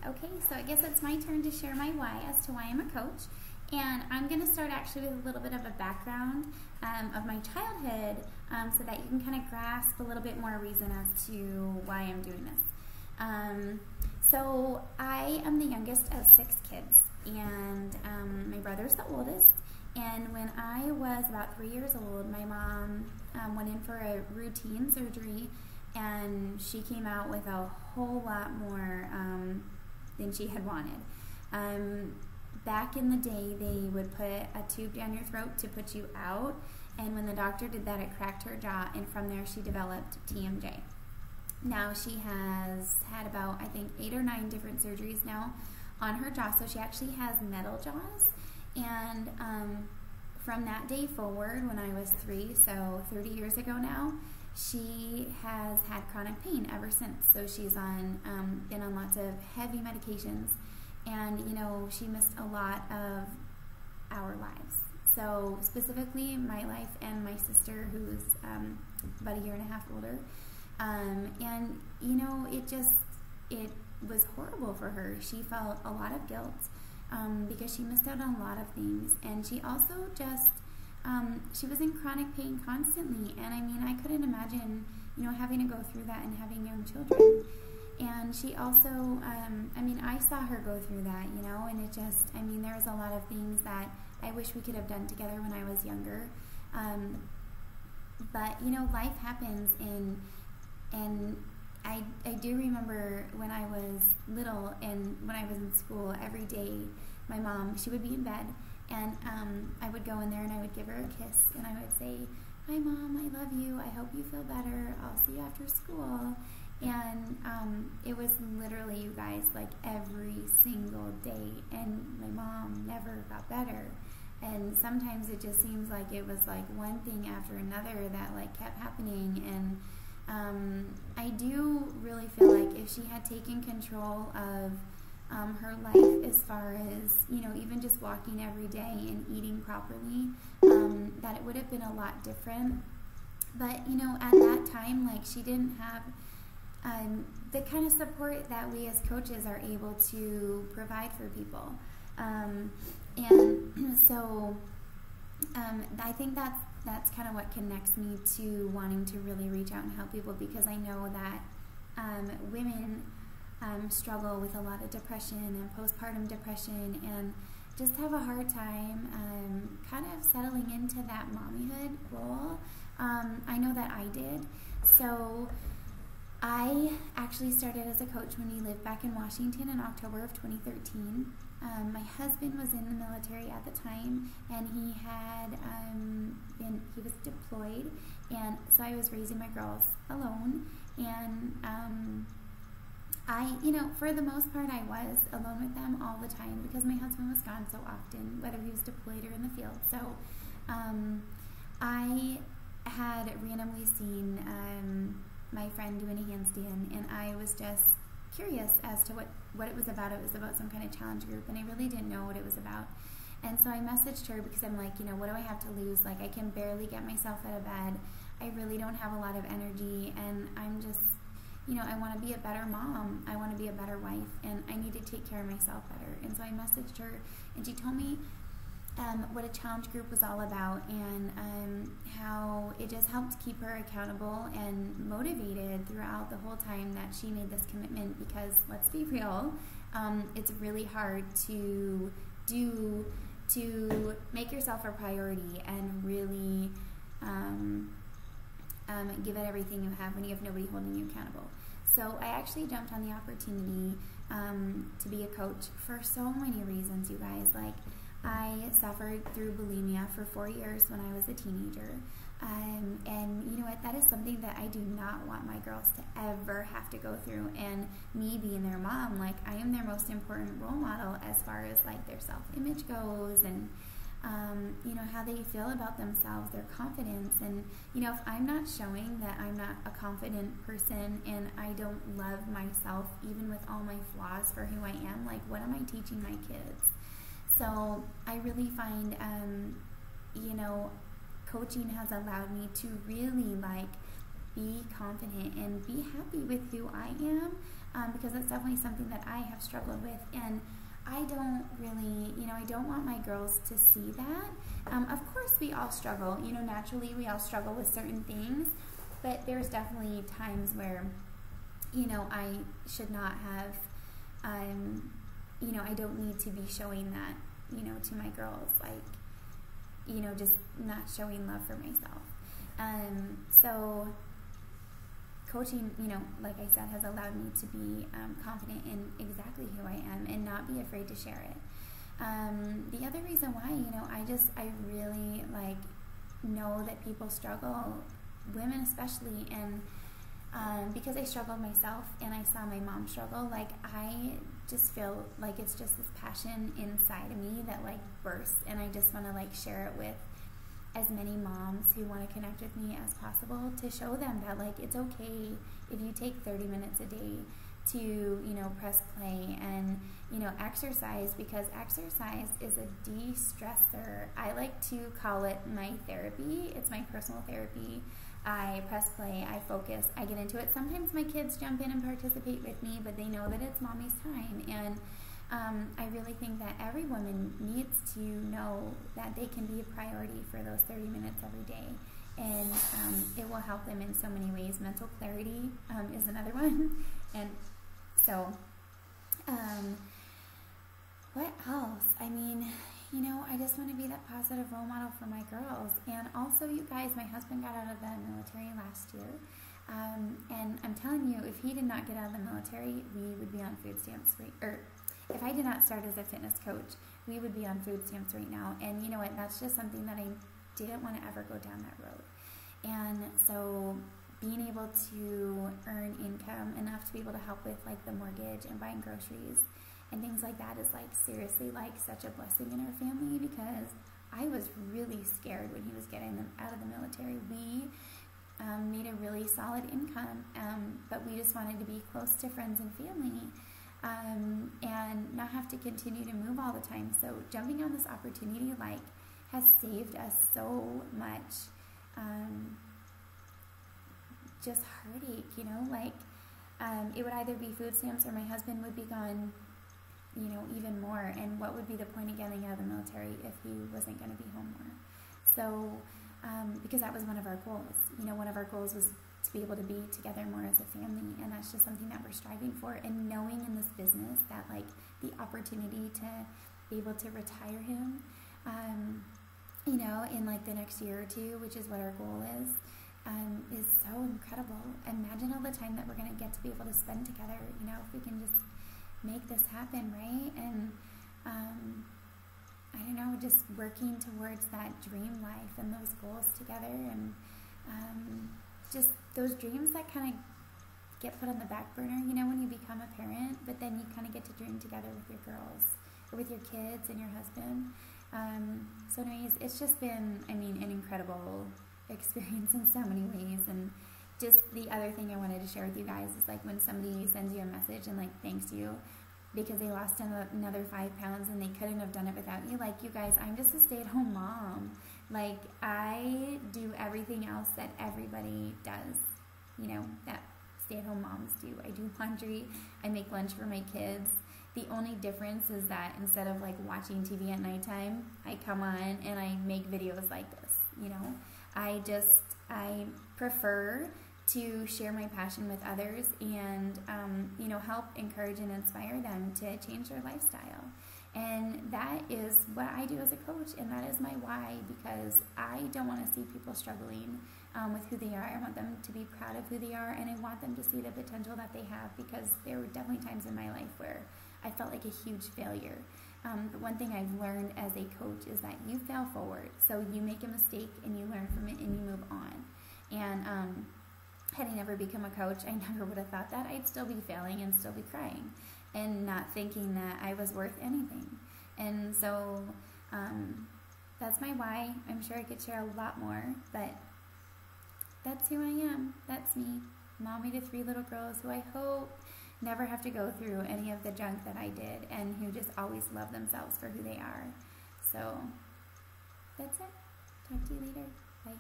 Okay, so I guess it's my turn to share my why as to why I'm a coach. And I'm going to start actually with a little bit of a background of my childhood so that you can kind of grasp a little bit more reason as to why I'm doing this. So I am the youngest of 6 kids, and my brother's the oldest. And when I was about 3 years old, my mom went in for a routine surgery, and she came out with a whole lot more than she had wanted. Back in the day, they would put a tube down your throat to put you out, and when the doctor did that, it cracked her jaw, and from there she developed TMJ. Now she has had about, I think, 8 or 9 different surgeries now on her jaw, so she actually has metal jaws. And from that day forward, when I was 3, so 30 years ago now, she has had chronic pain ever since. So she's been on lots of heavy medications, and she missed a lot of our lives. So specifically my life and my sister, who's about a year and a half older. And it was horrible for her. She felt a lot of guilt because she missed out on a lot of things, and she also she was in chronic pain constantly. And I mean, I couldn't imagine having to go through that and having young children. And she also, I saw her go through that, and it just, there was a lot of things that I wish we could have done together when I was younger. But life happens, and I do remember when I was little and when I was in school, every day my mom, she would be in bed, and I would go in there and I would give her a kiss, and I would say, "Hi Mom, I love you, I hope you feel better, I'll see you after school." And it was literally, you guys, like every single day, and my mom never got better. And sometimes it just seems like it was like one thing after another that like kept happening. And I do really feel like if she had taken control of her life, as far as even just walking every day and eating properly, that it would have been a lot different. But at that time, like, she didn't have the kind of support that we as coaches are able to provide for people. And so I think that's kind of what connects me to wanting to really reach out and help people, because I know that women struggle with a lot of depression and postpartum depression, and just have a hard time kind of settling into that mommyhood role. I know that I did. So I actually started as a coach when we lived back in Washington in October of 2013. My husband was in the military at the time, and he was deployed, and so I was raising my girls alone. And for the most part, I was alone with them all the time because my husband was gone so often, whether he was deployed or in the field. So I had randomly seen my friend doing a handstand, and I was just curious as to what it was about. It was about some kind of challenge group, and I really didn't know what it was about. And so I messaged her because I'm like, what do I have to lose? Like, I can barely get myself out of bed. I really don't have a lot of energy, and I'm just, I want to be a better mom. I want to be a better wife, and I need to take care of myself better. And so I messaged her, and she told me what a challenge group was all about, and how it just helped keep her accountable and motivated throughout the whole time that she made this commitment. Because let's be real, it's really hard to make yourself a priority and really give it everything you have when you have nobody holding you accountable. So I actually jumped on the opportunity to be a coach for so many reasons, you guys. Like, I suffered through bulimia for 4 years when I was a teenager. And you know what, that is something that I do not want my girls to ever have to go through. And me being their mom, like, I am their most important role model as far as like their self-image goes, and how they feel about themselves, their confidence. And if I'm not showing that I'm not a confident person, and I don't love myself even with all my flaws for who I am, like, what am I teaching my kids? So I really find coaching has allowed me to really like be confident and be happy with who I am, because it's definitely something that I have struggled with, and I don't really, I don't want my girls to see that. Of course we all struggle, naturally we all struggle with certain things, but there's definitely times where, I should not have, I don't need to be showing that, to my girls, like, just not showing love for myself. So coaching, like I said, has allowed me to be confident in exactly who I am and not be afraid to share it. The other reason why, I really know that people struggle, women especially, and because I struggled myself and I saw my mom struggle, I just feel like it's just this passion inside of me that bursts, and I just want to share it with as many moms who want to connect with me as possible, to show them that it's okay if you take 30 minutes a day to press play and exercise, because exercise is a de-stressor. I like to call it my therapy. It's my personal therapy. I press play, I focus, I get into it. Sometimes my kids jump in and participate with me, but they know that it's mommy's time. And I really think that every woman needs to know that they can be a priority for those 30 minutes every day. And it will help them in so many ways. Mental clarity is another one. And so, what else? I just want to be that positive role model for my girls. And also, you guys, my husband got out of the military last year. And I'm telling you, if he did not get out of the military, we would be on food stamps if I did not start as a fitness coach, we would be on food stamps right now. And you know what? That's just something that I didn't want to ever go down that road. And so being able to earn income enough to be able to help with the mortgage and buying groceries and things like that is seriously such a blessing in our family, because I was really scared when he was getting out of the military. We made a really solid income, but we just wanted to be close to friends and family. And not have to continue to move all the time. So jumping on this opportunity has saved us so much just heartache, it would either be food stamps or my husband would be gone, even more. And what would be the point of getting out of the military if he wasn't going to be home more? So because that was one of our goals. One of our goals was to be able to be together more as a family, and that's just something that we're striving for. And knowing in this business that the opportunity to be able to retire him, in the next year or two, which is what our goal is so incredible. Imagine all the time that we're going to get to be able to spend together, if we can just make this happen, right? And I don't know, just working towards that dream life and those goals together, and just those dreams that kind of get put on the back burner, when you become a parent, but then you kind of get to dream together with your girls or with your kids and your husband. So anyways, it's just been, an incredible experience in so many ways. And just the other thing I wanted to share with you guys is when somebody sends you a message and thanks you because they lost another 5 pounds and they couldn't have done it without you. You guys, I'm just a stay-at-home mom. I do everything else that everybody does, that stay-at-home moms do. I do laundry, I make lunch for my kids. The only difference is that instead of watching TV at nighttime, I come on and I make videos like this, I prefer to share my passion with others and, help encourage and inspire them to change their lifestyle. And that is what I do as a coach, and that is my why, because I don't want to see people struggling with who they are. I want them to be proud of who they are, and I want them to see the potential that they have, because there were definitely times in my life where I felt like a huge failure. But one thing I've learned as a coach is that you fail forward. So you make a mistake and you learn from it and you move on. And had I never become a coach, I never would have thought that. I'd still be failing and still be crying and not thinking that I was worth anything. And so that's my why. I'm sure I could share a lot more, but that's who I am. That's me, mommy to 3 little girls who I hope never have to go through any of the junk that I did, and who just always love themselves for who they are. So that's it. Talk to you later. Bye.